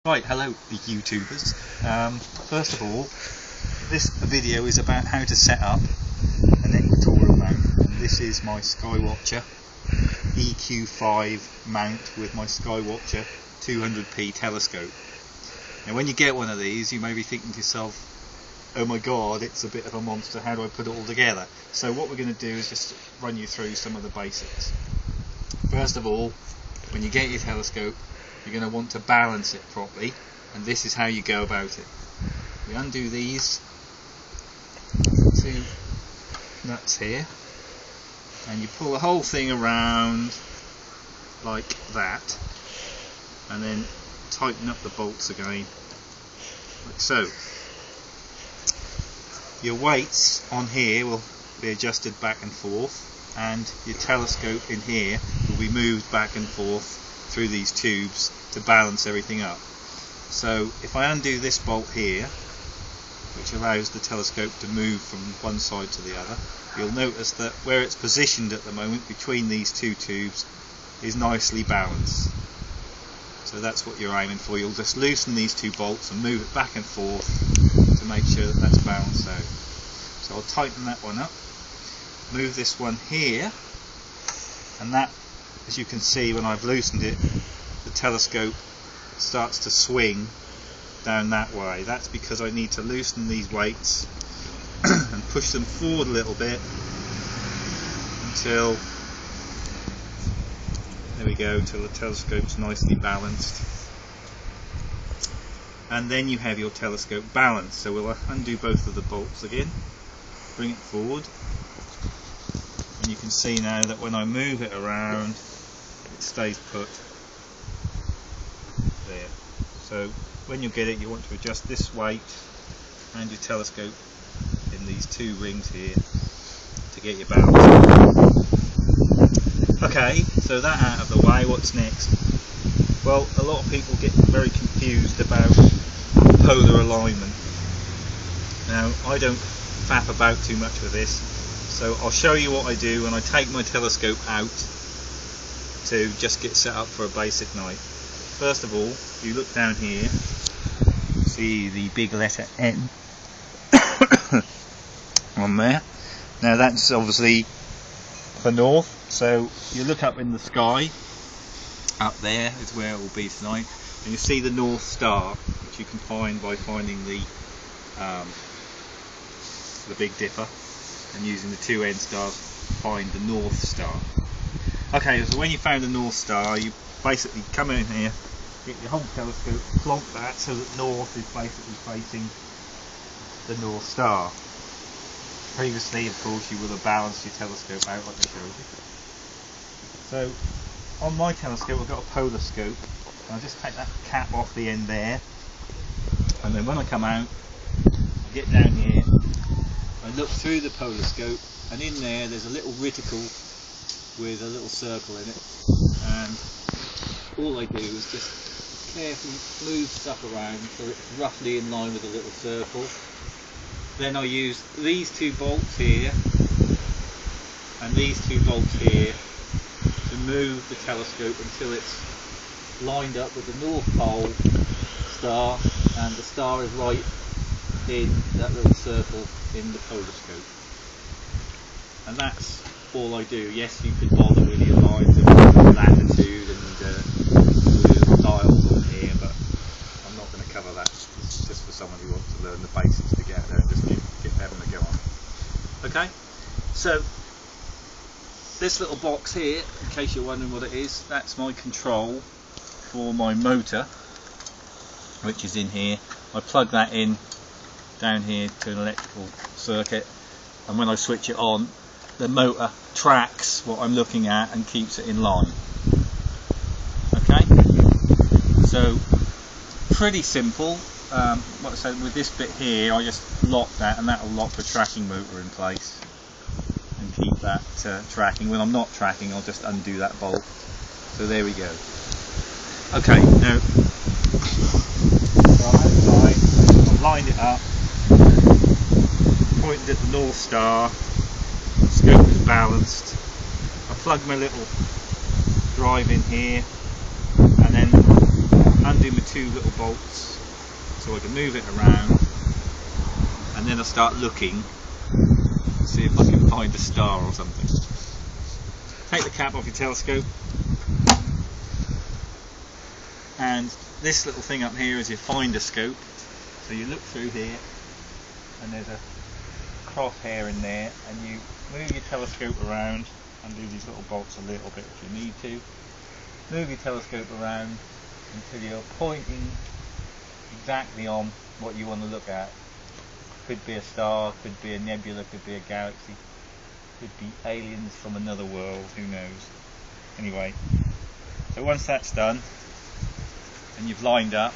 Right, hello the YouTubers. First of all, this video is about how to set up an equatorial mount. And this is my Skywatcher EQ5 mount with my Skywatcher 200p telescope. Now when you get one of these you may be thinking to yourself, oh my god, it's a bit of a monster, how do I put it all together? So what we're going to do is just run you through some of the basics. First of all, when you get your telescope, you're going to want to balance it properly, and this is how you go about it. We undo these two nuts here and you pull the whole thing around like that, and then tighten up the bolts again like so. Your weights on here will be adjusted back and forth, and your telescope in here will be moved back and forth through these tubes to balance everything up. So if I undo this bolt here, which allows the telescope to move from one side to the other, you'll notice that where it's positioned at the moment between these two tubes is nicely balanced. So that's what you're aiming for. You'll just loosen these two bolts and move it back and forth to make sure that that's balanced out. So I'll tighten that one up, move this one here, and that, as you can see when I've loosened it, the telescope starts to swing down that way. That's because I need to loosen these weights and push them forward a little bit until, there we go, until the telescope's nicely balanced. And then you have your telescope balanced. So we'll undo both of the bolts again, bring it forward, and you can see now that when I move it around it stays put there. So when you get it, you want to adjust this weight and your telescope in these two rings here to get your balance. Okay, so that out of the way, what's next? Well, a lot of people get very confused about polar alignment. Now I don't faff about too much with this, so I'll show you what I do when I take my telescope out to just get set up for a basic night. First of all, you look down here, see the big letter N on there. Now that's obviously for north, so you look up in the sky, up there is where it will be tonight, and you see the North Star, which you can find by finding the Big Dipper and using the two N stars to find the North Star. Okay, so when you found the North Star, you basically come in here, get your whole telescope, plonk that so that north is basically facing the North Star. Previously, of course, you would have balanced your telescope out like I showed you. So, on my telescope, I've got a polar scope. I'll just take that cap off the end there, and then when I come out, I get down here, I look through the polar scope, and in there's a little reticle with a little circle in it, and all I do is just carefully move stuff around so it's roughly in line with the little circle. Then I use these two bolts here and these two bolts here to move the telescope until it's lined up with the North Pole star, and the star is right in that little circle in the polar scope. And that's all I do. Yes, you could bother with your lines of latitude and little dials on here, but I'm not going to cover that. It's just for someone who wants to learn the basics to get out there and just get having a go on. Okay, so this little box here, in case you're wondering what it is, that's my control for my motor, which is in here. I plug that in down here to an electrical circuit, and when I switch it on, the motor tracks what I'm looking at and keeps it in line. Okay, so pretty simple. Like I said, with this bit here, I just lock that, and that will lock the tracking motor in place and keep that tracking. When I'm not tracking, I'll just undo that bolt. So there we go. Okay, now so I'm outside, I've lined it up, pointed at the North Star. Scope is balanced. I plug my little drive in here, and then undo my two little bolts so I can move it around, and then I'll start looking, see if I can find a star or something. Take the cap off your telescope, and this little thing up here is your finder scope. So you look through here, and there's a crosshair in there, and you move your telescope around, undo these little bolts a little bit if you need to. Move your telescope around until you're pointing exactly on what you want to look at. Could be a star, could be a nebula, could be a galaxy, could be aliens from another world, who knows. Anyway, so once that's done and you've lined up,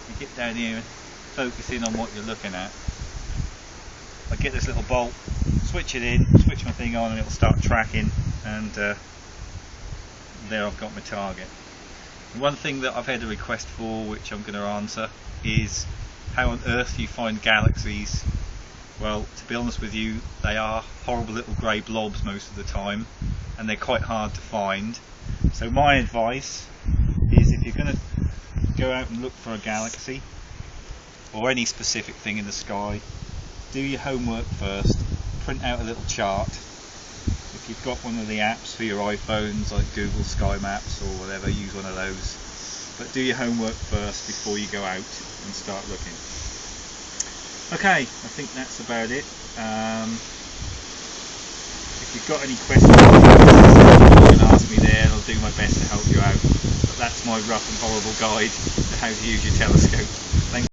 you get down here and focus in on what you're looking at. I get this little bolt, switch it in, switch my thing on, and it'll start tracking, and there I've got my target. And one thing that I've had a request for, which I'm going to answer, is how on earth do you find galaxies? Well, to be honest with you, they are horrible little grey blobs most of the time, and they're quite hard to find. So my advice is, if you're going to go out and look for a galaxy or any specific thing in the sky, do your homework first, print out a little chart. If you've got one of the apps for your iPhones like Google Sky Maps or whatever, use one of those. But do your homework first before you go out and start looking. Okay, I think that's about it. If you've got any questions, you can ask me there, and I'll do my best to help you out. But that's my rough and horrible guide to how to use your telescope.